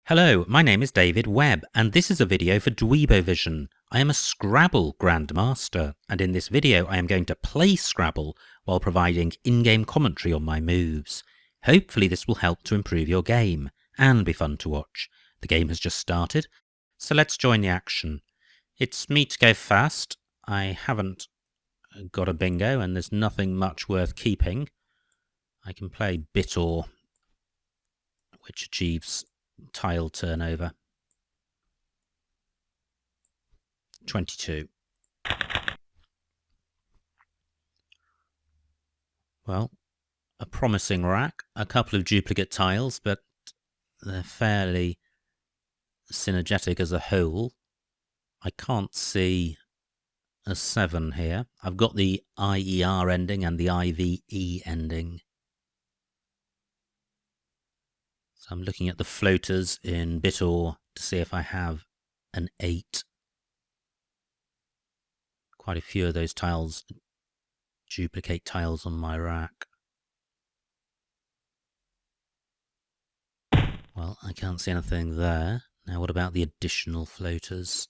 Hello, my name is David Webb, and this is a video for Dweebovision. I am a Scrabble grandmaster, and in this video I am going to play Scrabble while providing in-game commentary on my moves. Hopefully this will help to improve your game, and be fun to watch. The game has just started, so let's join the action. It's me to go fast. I haven't got a bingo, and there's nothing much worth keeping. I can play bit or, which achieves tile turnover. 22. Well, a promising rack, a couple of duplicate tiles, but they're fairly synergetic as a whole. I can't see a 7 here. I've got the IER ending and the IVE ending. So I'm looking at the floaters in Bitor to see if I have an 8. Quite a few of those tiles duplicate tiles on my rack. Well, I can't see anything there. Now what about the additional floaters?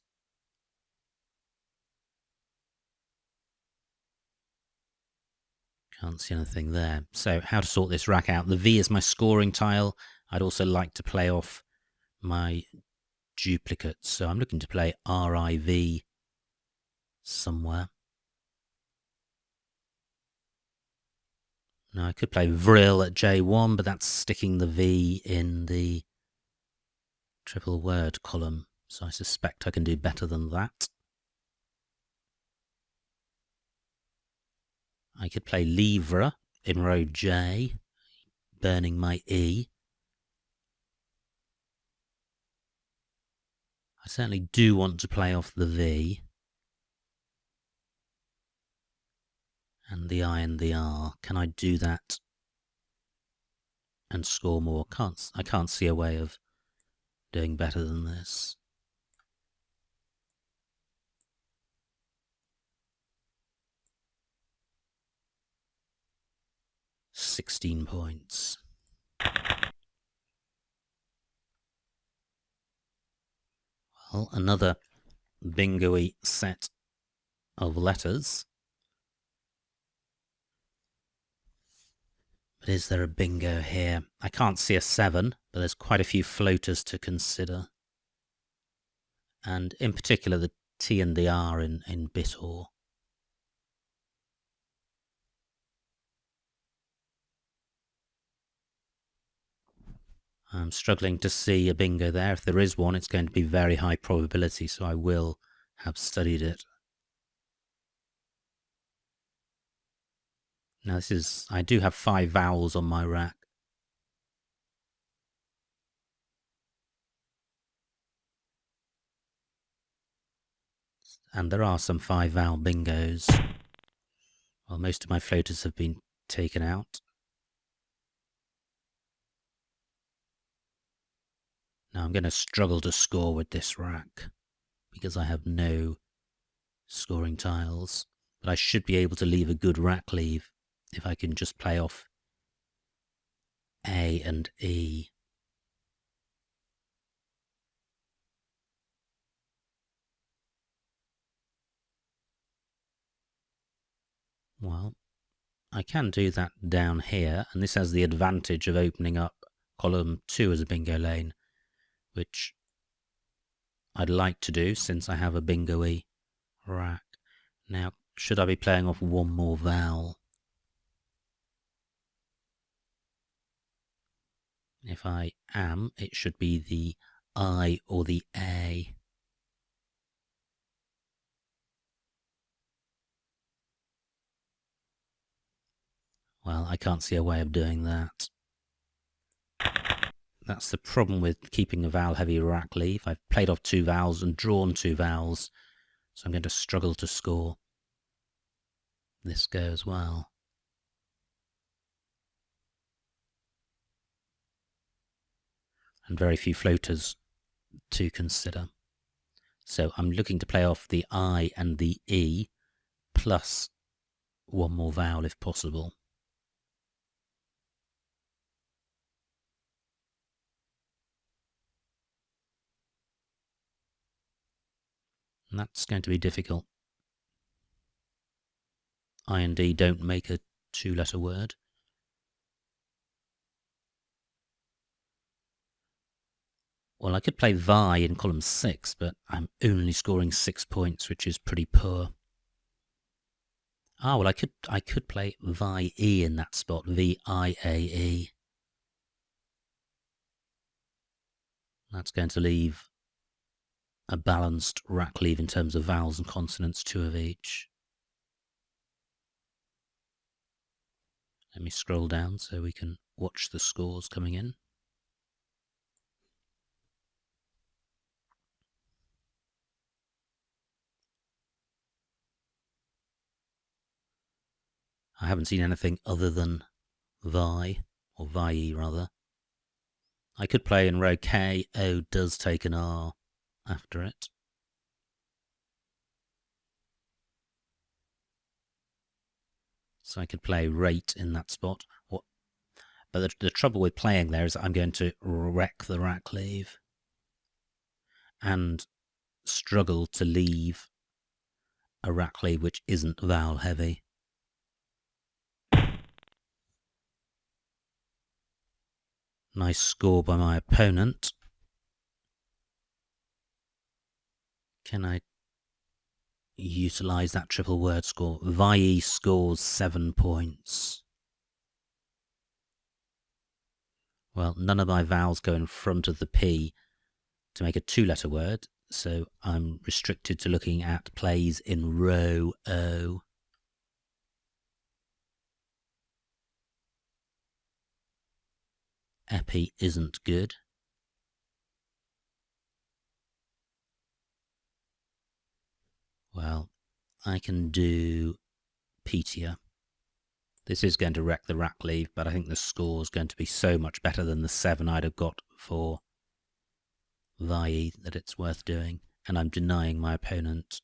Can't see anything there. So how to sort this rack out? The V is my scoring tile. I'd also like to play off my duplicates. So I'm looking to play RIV somewhere. Now I could play Vril at J1, but that's sticking the V in the triple word column. So I suspect I can do better than that. I could play Livre in row J, burning my E. I certainly do want to play off the V. And the I and the R. Can I do that and score more? I can't see a way of doing better than this. £16 points. Well, another bingo-y set of letters. But is there a bingo here? I can't see a 7, but there's quite a few floaters to consider. And in particular the T and the R in Bitor. I'm struggling to see a bingo there. If there is one, it's going to be very high probability, so I will have studied it. Now I do have 5 vowels on my rack. And there are some 5 vowel bingos. Well, most of my floaters have been taken out. Now I'm going to struggle to score with this rack because I have no scoring tiles. But I should be able to leave a good rack leave if I can just play off A and E. Well, I can do that down here, and this has the advantage of opening up column 2 as a bingo lane, which I'd like to do since I have a bingo-y rack. Now, should I be playing off one more vowel? If I am, it should be the I or the A. Well, I can't see a way of doing that. That's the problem with keeping a vowel-heavy rack leave. I've played off 2 vowels and drawn 2 vowels, so I'm going to struggle to score this go as well. And very few floaters to consider. So I'm looking to play off the I and the E, plus one more vowel if possible. That's going to be difficult. I and D don't make a two-letter word. Well, I could play Vi in column 6, but I'm only scoring 6 points, which is pretty poor. Ah, well, I could play Vi-E in that spot, V-I-A-E. That's going to leave a balanced rack leave in terms of vowels and consonants, 2 of each. Let me scroll down so we can watch the scores coming in. I haven't seen anything other than Vi, or Vi rather. I could play in row K. O does take an R after it. So I could play rate in that spot. But the trouble with playing there is I'm going to wreck the rack leave and struggle to leave a rack leave which isn't vowel heavy. Nice score by my opponent. Can I utilise that triple word score? Vi scores 7 points. Well, none of my vowels go in front of the P to make a two-letter word, so I'm restricted to looking at plays in row O. Epi isn't good. Well, I can do Petia. This is going to wreck the rack leave, but I think the score is going to be so much better than the 7 I'd have got for Vi that it's worth doing. And I'm denying my opponent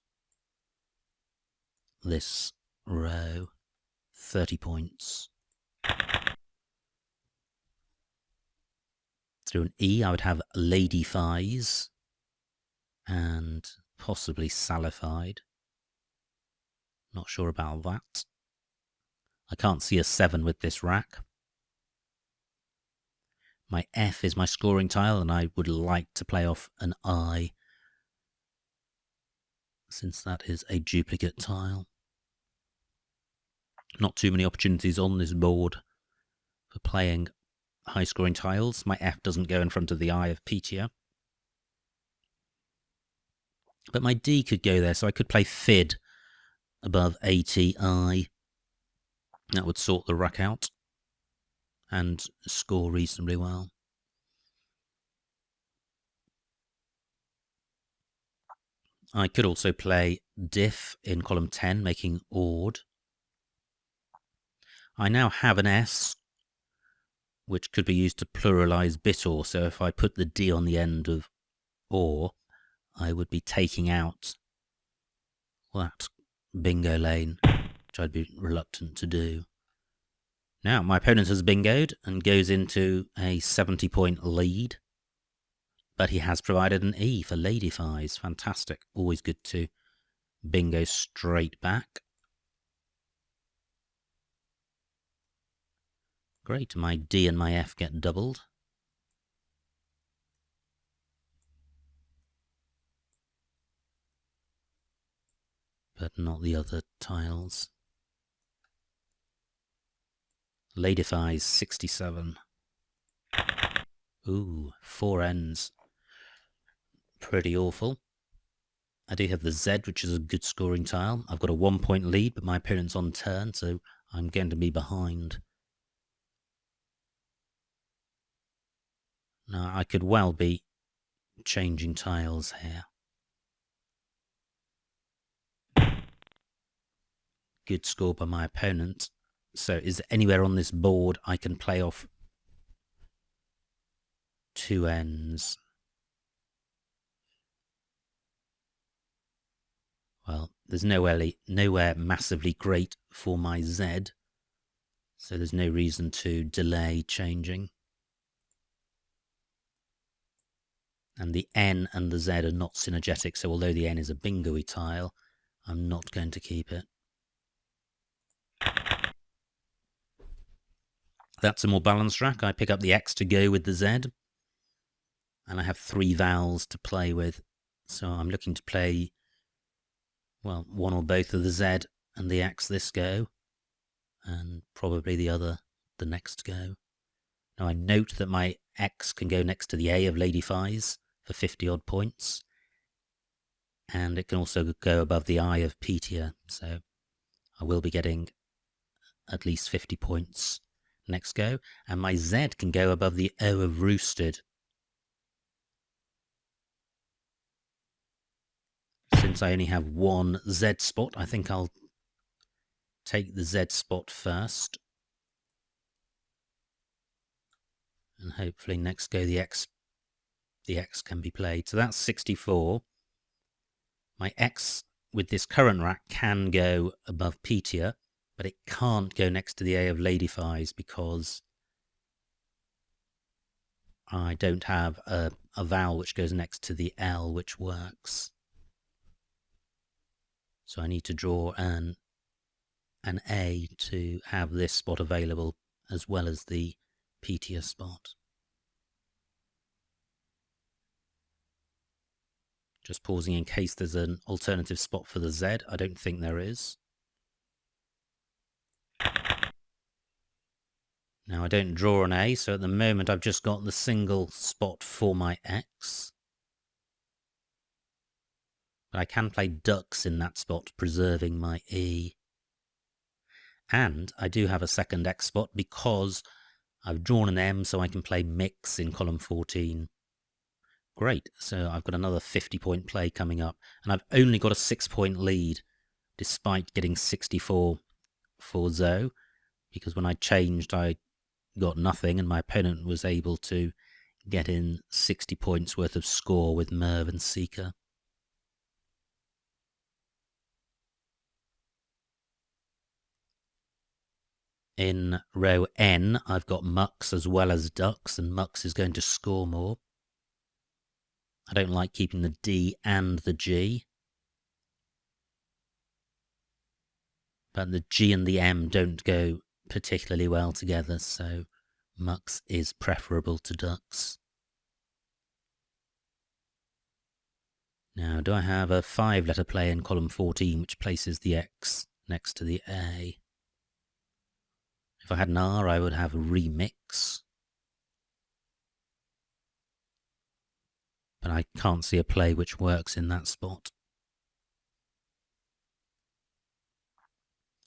this row 30 points. Through an E, I would have ladyfies and possibly salified. Not sure about that. I can't see a 7 with this rack. My F is my scoring tile, and I would like to play off an I, since that is a duplicate tile. Not too many opportunities on this board for playing high-scoring tiles. My F doesn't go in front of the I of Petia. But my D could go there, so I could play Fid above ATI. That would sort the rack out and score reasonably well. I could also play Diff in column 10, making Ord. I now have an S, which could be used to pluralise bitor, so if I put the D on the end of or, I would be taking out that bingo lane, which I'd be reluctant to do. Now, my opponent has bingoed and goes into a 70-point lead, but he has provided an E for ladyfies. Fantastic. Always good to bingo straight back. Great, my D and my F get doubled. But not the other tiles. Ladyfies 67. Ooh, 4 ends. Pretty awful. I do have the Z, which is a good scoring tile. I've got a 1-point lead, but my opponent's on turn, so I'm going to be behind. Now, I could well be changing tiles here. Good score by my opponent. So is there anywhere on this board I can play off 2 ends? Well, there's nowhere massively great for my Z, so there's no reason to delay changing. And the N and the Z are not synergetic, so although the N is a bingo-y tile, I'm not going to keep it. That's a more balanced rack. I pick up the X to go with the Z, and I have 3 vowels to play with. So I'm looking to play, well, one or both of the Z and the X this go, and probably the other the next go. Now I note that my X can go next to the A of Lady Fies for 50 odd points, and it can also go above the I of Petia, so I will be getting at least 50 points next go, and my Z can go above the O of Roosted. Since I only have one Z spot, I think I'll take the Z spot first, and hopefully next go the X can be played. So that's 64. My X with this current rack can go above Petia, but it can't go next to the A of Lady Fies because I don't have a vowel which goes next to the L which works. So I need to draw an A to have this spot available as well as the Petia spot. Just pausing in case there's an alternative spot for the Z. I don't think there is. Now I don't draw an A, so at the moment I've just got the single spot for my X. But I can play ducks in that spot, preserving my E. And I do have a second X spot because I've drawn an M, so I can play mix in column 14. Great, so I've got another 50-point play coming up, and I've only got a 6-point lead, despite getting 64 for Zoe, because when I changed I got nothing, and my opponent was able to get in 60 points worth of score with Merv and Seeker. In row N, I've got Mux as well as Ducks, and Mux is going to score more. I don't like keeping the D and the G. But the G and the M don't go particularly well together, so Mux is preferable to Ducks. Now, do I have a 5-letter play in column 14, which places the X next to the A? If I had an R, I would have a remix. But I can't see a play which works in that spot.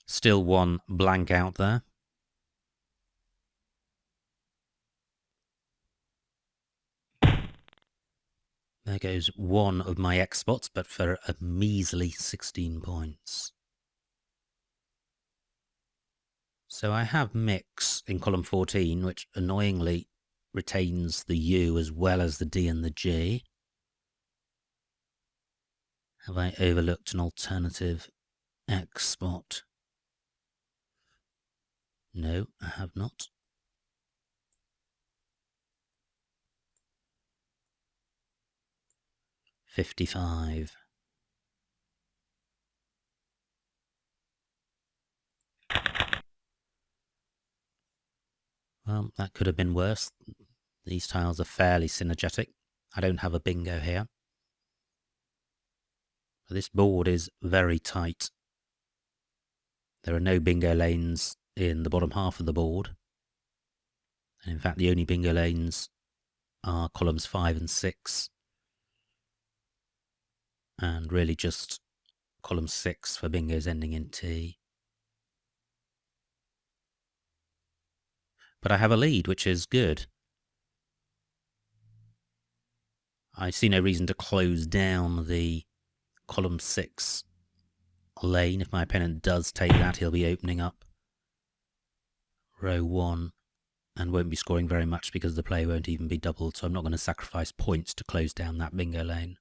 Still one blank out there. There goes one of my X spots, but for a measly 16 points. So I have mix in column 14, which annoyingly retains the U as well as the D and the G. Have I overlooked an alternative X spot? No, I have not. $55. Well, that could have been worse. These tiles are fairly synergetic. I don't have a bingo here. This board is very tight. There are no bingo lanes in the bottom half of the board. And in fact, the only bingo lanes are columns 5 and 6. And really just column 6 for bingos ending in T. But I have a lead, which is good. I see no reason to close down the column 6 lane. If my opponent does take that, he'll be opening up row 1 and won't be scoring very much because the play won't even be doubled, so I'm not going to sacrifice points to close down that bingo lane.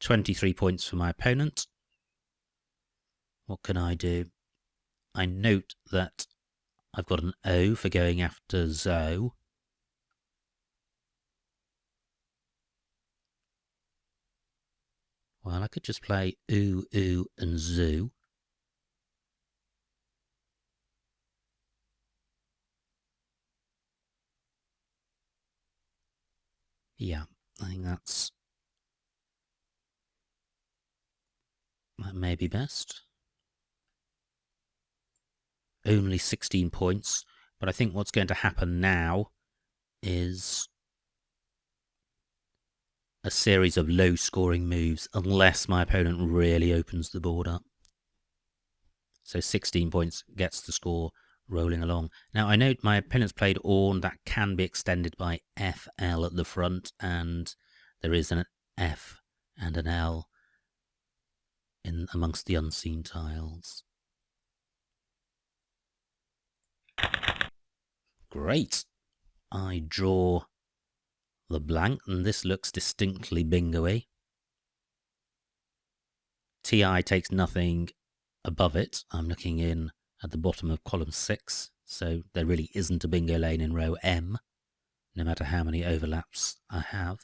23 points for my opponent. What can I do? I note that I've got an O for going after Zoe. Well, I could just play ooh, ooh, and zoo. Yeah, I think that may be best. Only 16 points, but I think what's going to happen now is a series of low-scoring moves, unless my opponent really opens the board up. So 16 points gets the score rolling along. Now, I know my opponent's played Orn. That can be extended by FL at the front, and there is an F and an L in amongst the unseen tiles. Great. I draw the blank, and this looks distinctly bingo-y. TI takes nothing above it. I'm looking in at the bottom of column 6, so there really isn't a bingo lane in row M, no matter how many overlaps I have.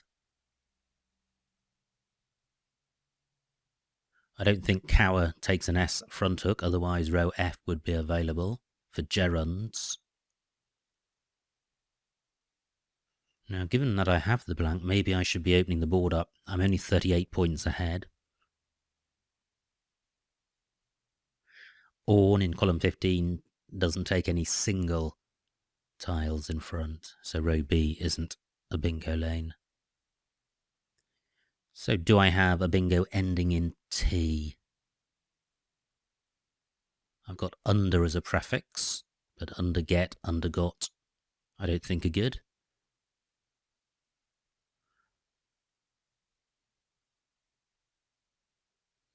I don't think Cower takes an S front hook, otherwise row F would be available for gerunds. Now, given that I have the blank, maybe I should be opening the board up. I'm only 38 points ahead. Orn in column 15 doesn't take any single tiles in front, so row B isn't a bingo lane. So do I have a bingo ending in T? I've got under as a prefix, but underget, undergot, I don't think are good.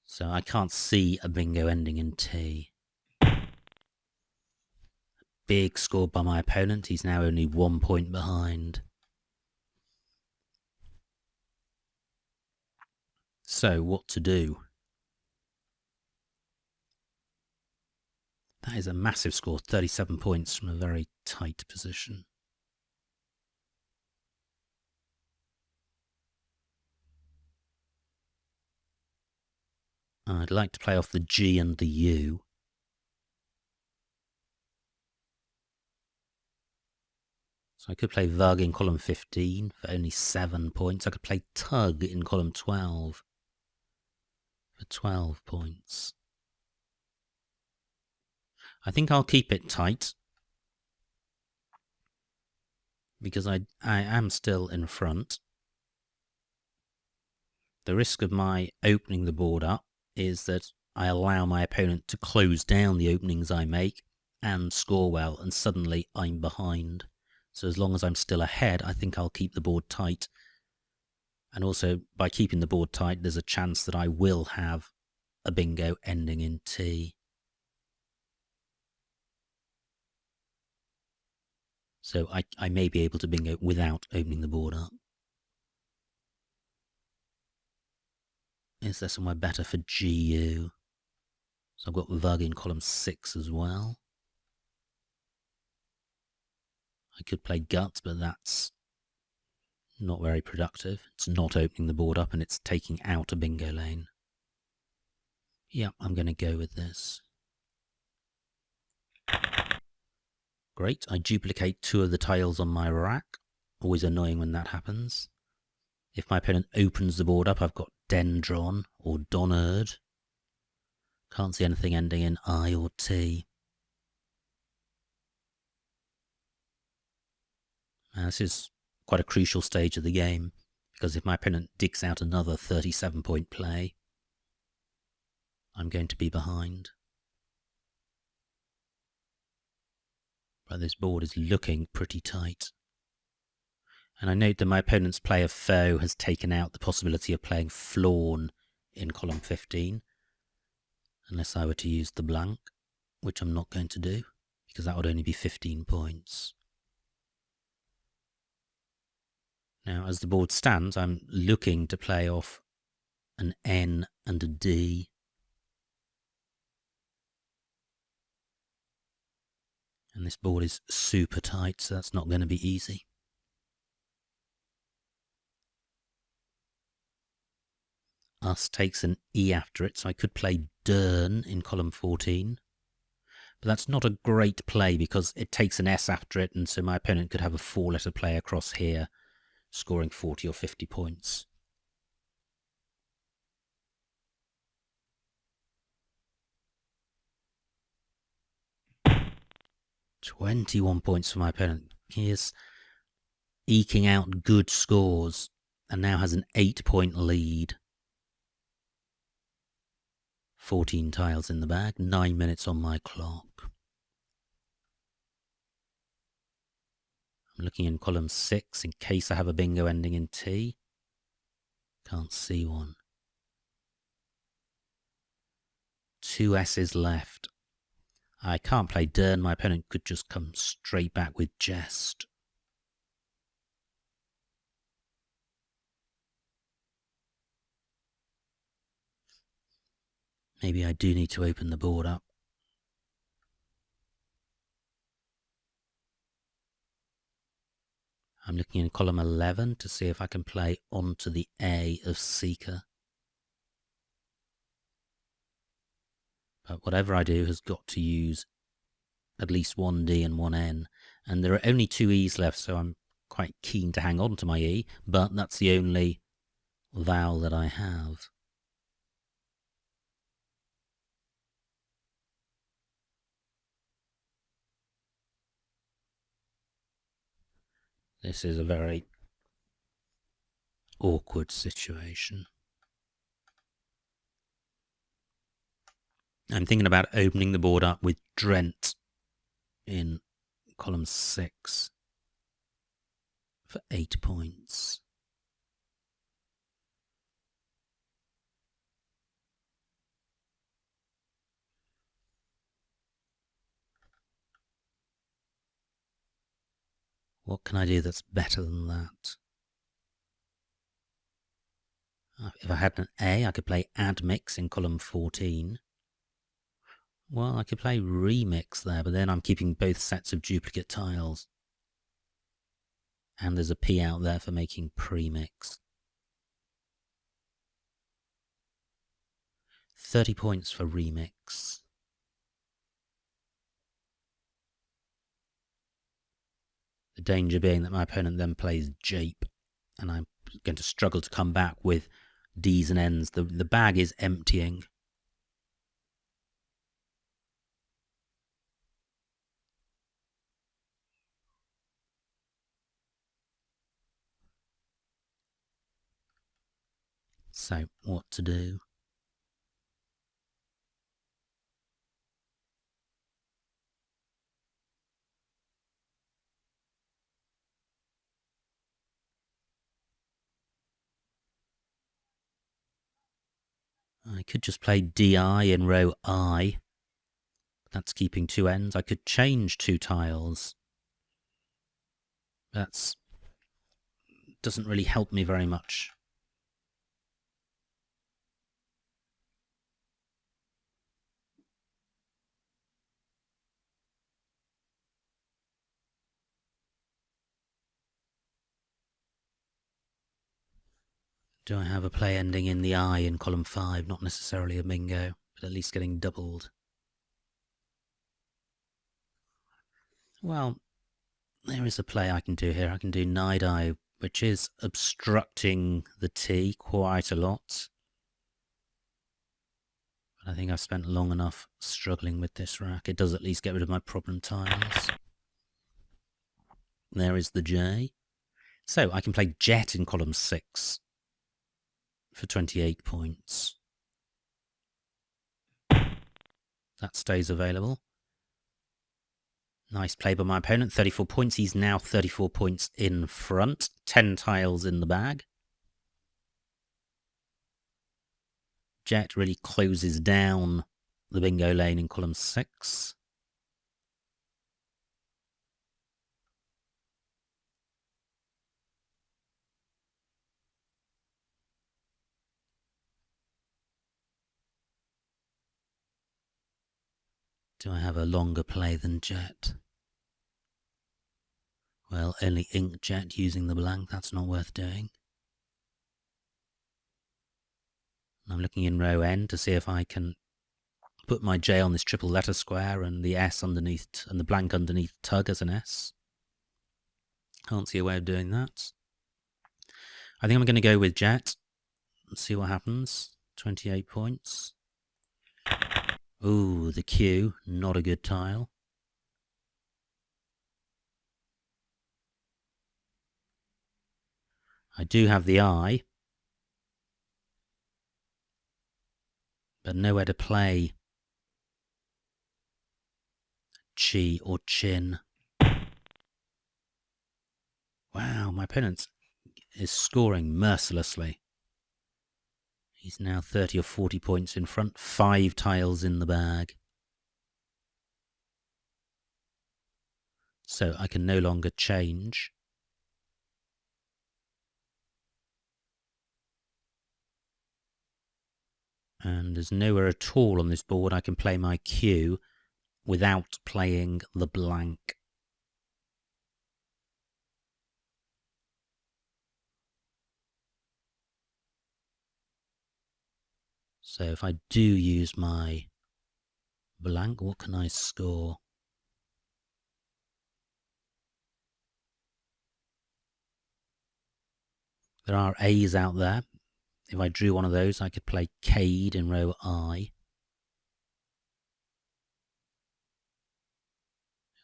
So I can't see a bingo ending in T. Big score by my opponent. He's now only 1 point behind. So what to do? That is a massive score, 37 points from a very tight position. I'd like to play off the G and the U. So I could play Vug in column 15 for only 7 points. I could play Tug in column 12 for 12 points. I think I'll keep it tight because I am still in front. The risk of my opening the board up is that I allow my opponent to close down the openings I make and score well, and suddenly I'm behind. So as long as I'm still ahead, I think I'll keep the board tight. And also, by keeping the board tight, there's a chance that I will have a bingo ending in T. So I may be able to bingo without opening the board up. Is there somewhere better for GU? So I've got Vug in column 6 as well. I could play Guts, but that's not very productive. It's not opening the board up and it's taking out a bingo lane. Yeah, I'm going to go with this. Great, I duplicate 2 of the tiles on my rack. Always annoying when that happens. If my opponent opens the board up, I've got Dendron or Donard. Can't see anything ending in I or T. Now, this is quite a crucial stage of the game, because if my opponent digs out another 37-point play, I'm going to be behind. But this board is looking pretty tight. And I note that my opponent's play of Foe has taken out the possibility of playing Flawn in column 15, unless I were to use the blank, which I'm not going to do, because that would only be 15 points. Now, as the board stands, I'm looking to play off an N and a D. And this board is super tight, so that's not going to be easy. Us takes an E after it, so I could play Dern in column 14. But that's not a great play because it takes an S after it, and so my opponent could have a 4-letter play across here, scoring 40 or 50 points. "21 points for my opponent. He is eking out good scores and now has an 8-point lead. 14 tiles in the bag, 9 minutes on my clock. I'm looking in column 6 in case I have a bingo ending in T. Can't see one. 2 S's left. I can't play Dern. My opponent could just come straight back with Jest. Maybe I do need to open the board up. I'm looking in column 11 to see if I can play onto the A of Seeker. But whatever I do has got to use at least one D and one N. And there are only 2 E's left, so I'm quite keen to hang on to my E, but that's the only vowel that I have. This is a very awkward situation. I'm thinking about opening the board up with Drent in column 6 for 8 points. What can I do that's better than that? If I had an A, I could play Admix in column 14. Well, I could play Remix there, but then I'm keeping both sets of duplicate tiles. And there's a P out there for making Premix. 30 points for Remix. The danger being that my opponent then plays Jape, and I'm going to struggle to come back with D's and N's. The bag is emptying. So, what to do? I could just play DI in row I. That's keeping 2 ends. I could change 2 tiles. That doesn't really help me very much. Do I have a play ending in the I in column 5? Not necessarily a bingo, but at least getting doubled. Well, there is a play I can do here. I can do Nide-Eye, which is obstructing the T quite a lot. But I think I've spent long enough struggling with this rack. It does at least get rid of my problem tiles. There is the J. So I can play Jet in column 6 for 28 points. That stays available. Nice play by my opponent, 34 points. He's now 34 points in front, 10 tiles in the bag. Jet really closes down the bingo lane in column 6. Do I have a longer play than Jet? Well, only Ink Jet using the blank, that's not worth doing. I'm looking in row N to see if I can put my J on this triple letter square and the S underneath and the blank underneath tug as an S. Can't see a way of doing that. I think I'm going to go with jet and see what happens. 28 points. Ooh, the Q, not a good tile. I do have the I, but nowhere to play chi or chin. Wow, my opponent is scoring mercilessly. He's now 30 or 40 points in front, 5 tiles in the bag. So I can no longer change. And there's nowhere at all on this board I can play my Q without playing the blank. So if I do use my blank, what can I score? There are A's out there. If I drew one of those, I could play Cade in row I.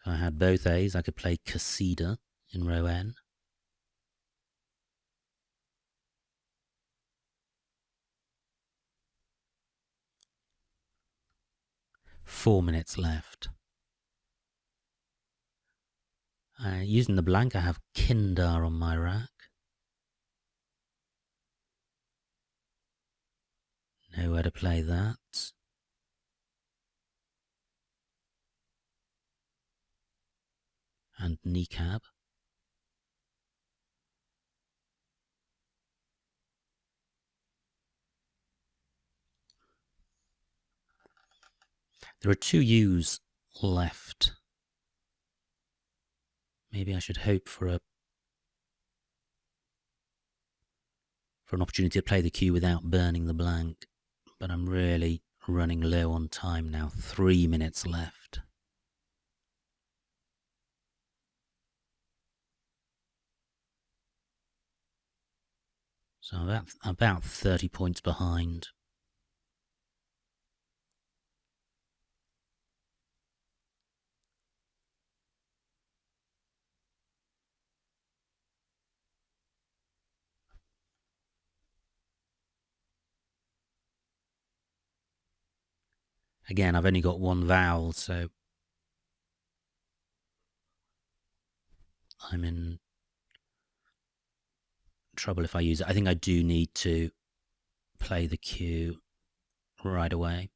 If I had both A's, I could play Casida in row N. Four minutes left. Using the blank, I have Kindar on my rack. Nowhere to play that. And Kneecap. There are 2 U's left. Maybe I should hope for an opportunity to play the Q without burning the blank. But I'm really running low on time now. 3 minutes left. So I'm about 30 points behind. Again, I've only got one vowel, so I'm in trouble if I use it. I think I do need to play the Q right away.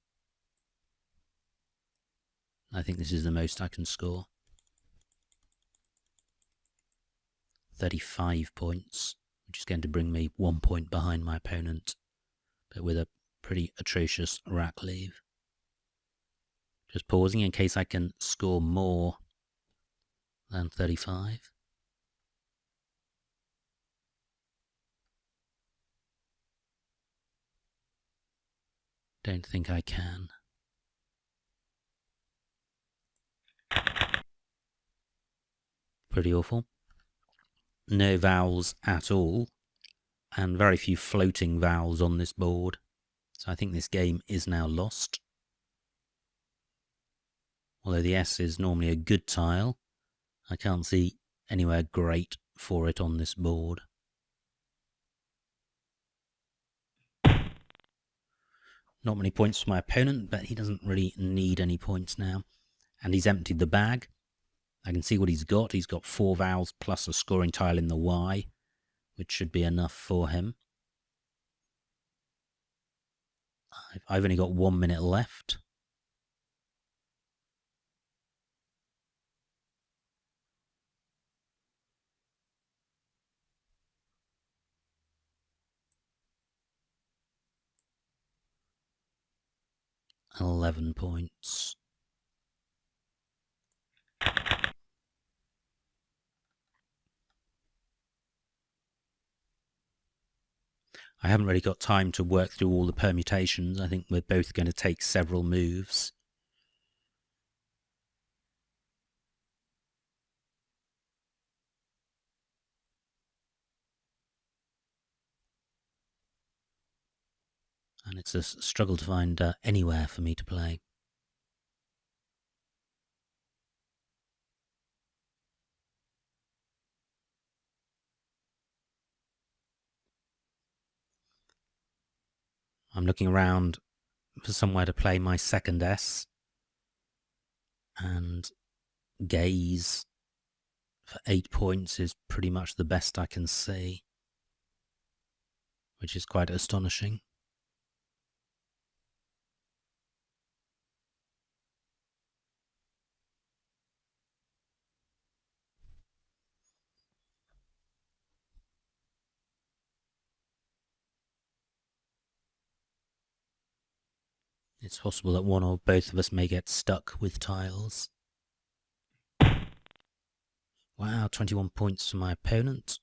I think this is the most I can score. 35 points, which is going to bring me 1 point behind my opponent, but with a pretty atrocious rack leave. Just pausing in case I can score more than 35. Don't think I can. Pretty awful. No vowels at all, and very few floating vowels on this board. So I think this game is now lost. Although the S is normally a good tile, I can't see anywhere great for it on this board. Not many points for my opponent, but he doesn't really need any points now. And he's emptied the bag. I can see what he's got. He's got 4 vowels plus a scoring tile in the Y, which should be enough for him. I've only got 1 minute left. $11 points. I haven't really got time to work through all the permutations. I think we're both going to take several moves. And it's a struggle to find anywhere for me to play. I'm looking around for somewhere to play my second S, and gaze for 8 points is pretty much the best I can see, which is quite astonishing. It's possible that one or both of us may get stuck with tiles. Wow, 21 points for my opponent.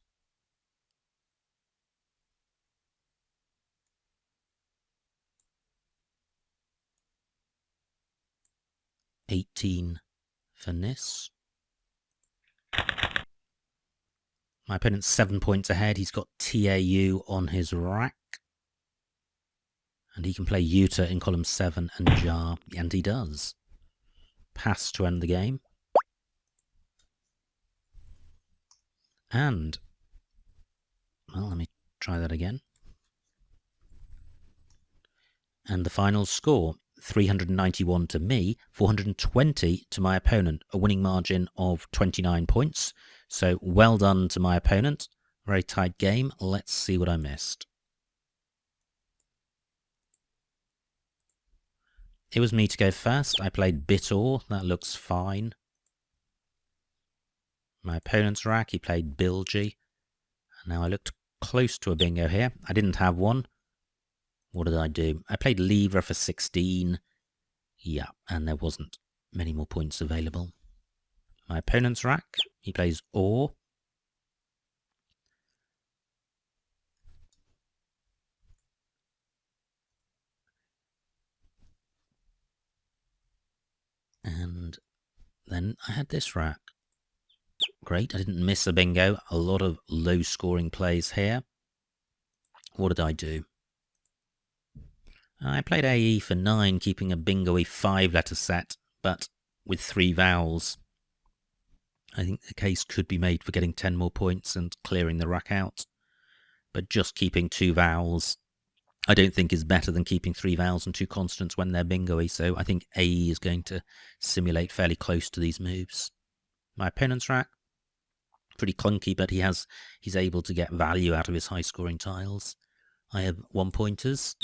$18 for Nis. My opponent's 7 points ahead. He's got TAU on his rack. And he can play Utah in column 7 and Jar, and he does. Pass to end the game. And, well, let me try that again. And the final score, 391 to me, 420 to my opponent, a winning margin of 29 points. So well done to my opponent. Very tight game. Let's see what I missed. It was me to go first. I played Bitor. That looks fine. My opponent's rack, he played Bilgy. Now I looked close to a bingo here. I didn't have one. What did I do? I played Libra for 16. Yeah, and there wasn't many more points available. My opponent's rack, he plays Or. And then I had this rack. Great, I didn't miss a bingo. A lot of low-scoring plays here. What did I do? I played AE for 9, keeping a bingo-y 5-letter set, but with 3 vowels. I think the case could be made for getting 10 more points and clearing the rack out. But just keeping 2 vowels, I don't think is better than keeping 3 vowels and 2 consonants when they're bingo-y, so I think AE is going to simulate fairly close to these moves. My opponent's rack, pretty clunky, but he's able to get value out of his high-scoring tiles. I have 1-pointers,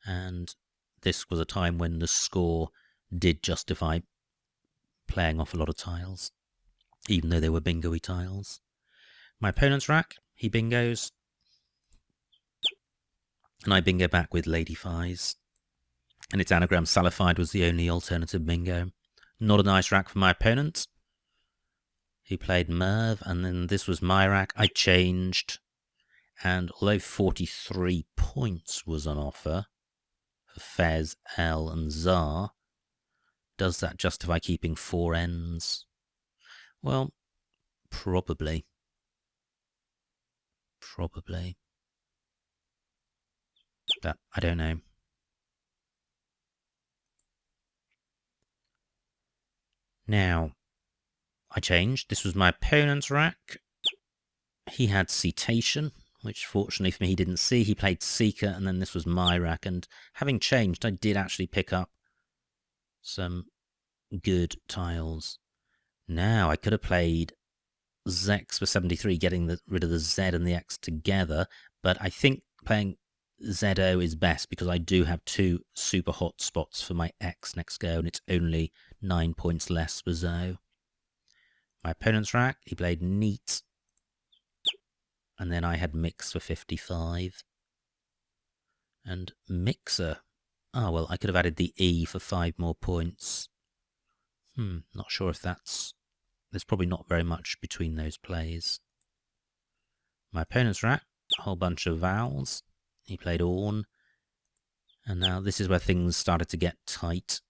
and this was a time when the score did justify playing off a lot of tiles, even though they were bingo-y tiles. My opponent's rack, he bingos, and I bingo back with Lady Fies. And its anagram Salified was the only alternative bingo. Not a nice rack for my opponent. He played Merv, and then this was my rack. I changed, and although 43 points was on offer for Fez, L, and Zar, does that justify keeping 4 ends? Well, probably. Probably. But I don't know. Now, I changed. This was my opponent's rack. He had Cetation, which fortunately for me he didn't see. He played Seeker, and then this was my rack. And having changed, I did actually pick up some good tiles. Now, I could have played Zex for 73, getting rid of the Z and the X together, but I think playing ZO is best because I do have 2 super hot spots for my X next go, and it's only 9 points less for ZO. My opponent's rack, he played Neat, and then I had Mix for 55. And Mixer, well, I could have added the E for 5 more points. Not sure if there's probably not very much between those plays. My opponent's rack, a whole bunch of vowels. he played Orn. And now this is where things started to get tight.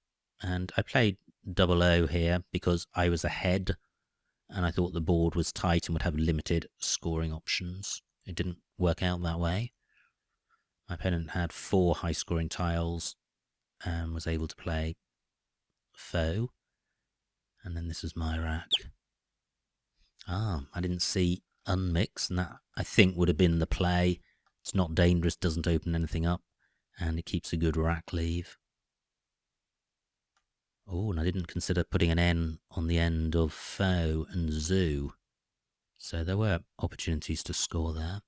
And I played double O here because I was ahead and I thought the board was tight and would have limited scoring options. It didn't work out that way. My opponent had 4 high-scoring tiles and was able to play foe. And then this was my rack. I didn't see unmix, and that I think would have been the play. It's not dangerous, doesn't open anything up, and it keeps a good rack leave. Oh, and I didn't consider putting an N on the end of foe and zoo. So there were opportunities to score there.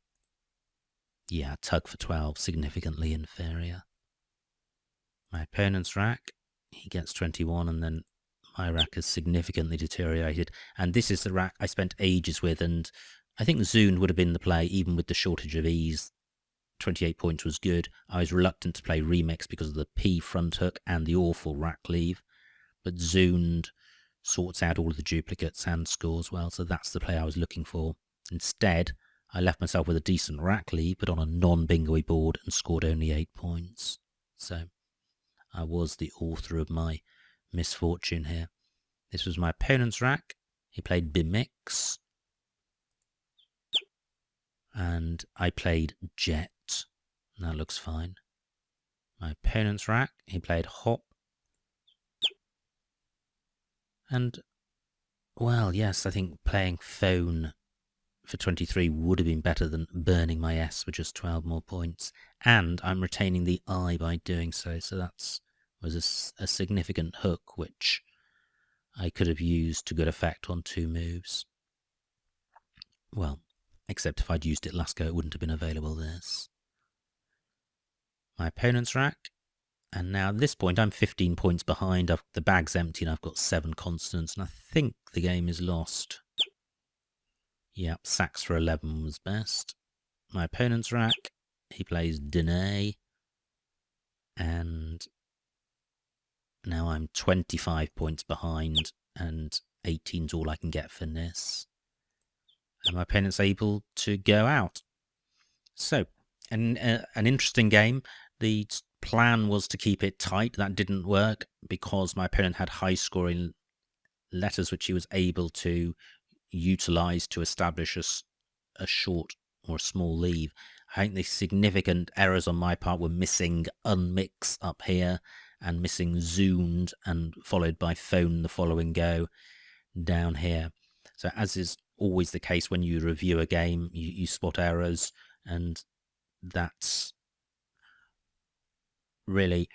Yeah, tug for 12, significantly inferior. My opponent's rack, he gets 21, and then my rack has significantly deteriorated. And this is the rack I spent ages with, and I think Zune would have been the play, even with the shortage of ease. 28 points was good. I was reluctant to play Remix because of the P front hook and the awful rack leave. But Zune sorts out all of the duplicates and scores well, so that's the play I was looking for. Instead, I left myself with a decent rack leave, but on a non-bingo-y board and scored only 8 points. So I was the author of my misfortune here. This was my opponent's rack. He played Bimix. And I played Jet. That looks fine. My opponent's rack, he played Hop. And, well, yes, I think playing Phone for 23 would have been better than burning my S for just 12 more points. And I'm retaining the I by doing so, so that was a significant hook, which I could have used to good effect on 2 moves. Well, except if I'd used it last go, it wouldn't have been available this. My opponent's rack, and now at this point I'm 15 points behind. The bag's empty and I've got 7 constants, and I think the game is lost. Yep, sacks for 11 was best. My opponent's rack, he plays Dene, and now I'm 25 points behind, and 18's all I can get for this. And my opponent's able to go out. So, an interesting game. The plan was to keep it tight. That didn't work because my opponent had high-scoring letters which he was able to utilize to establish a short or a small leave. I think the significant errors on my part were missing unmix up here and missing zoomed and followed by phone the following go down here. So as is always the case when you review a game, you spot errors, and that's really,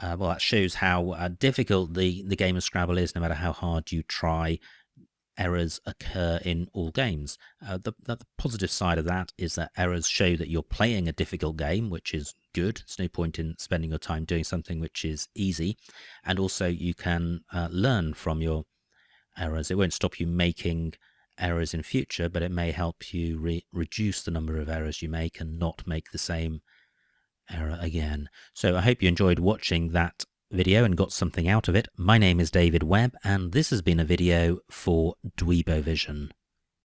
well, that shows how difficult the game of Scrabble is. No matter how hard you try, errors occur in all games. The positive side of that is that errors show that you're playing a difficult game, which is good. There's no point in spending your time doing something which is easy. And also you can learn from your errors. It won't stop you making errors in future, but it may help you reduce the number of errors you make and not make the same error again. So I hope you enjoyed watching that video and got something out of it. My name is David Webb, and this has been a video for Dweebovision.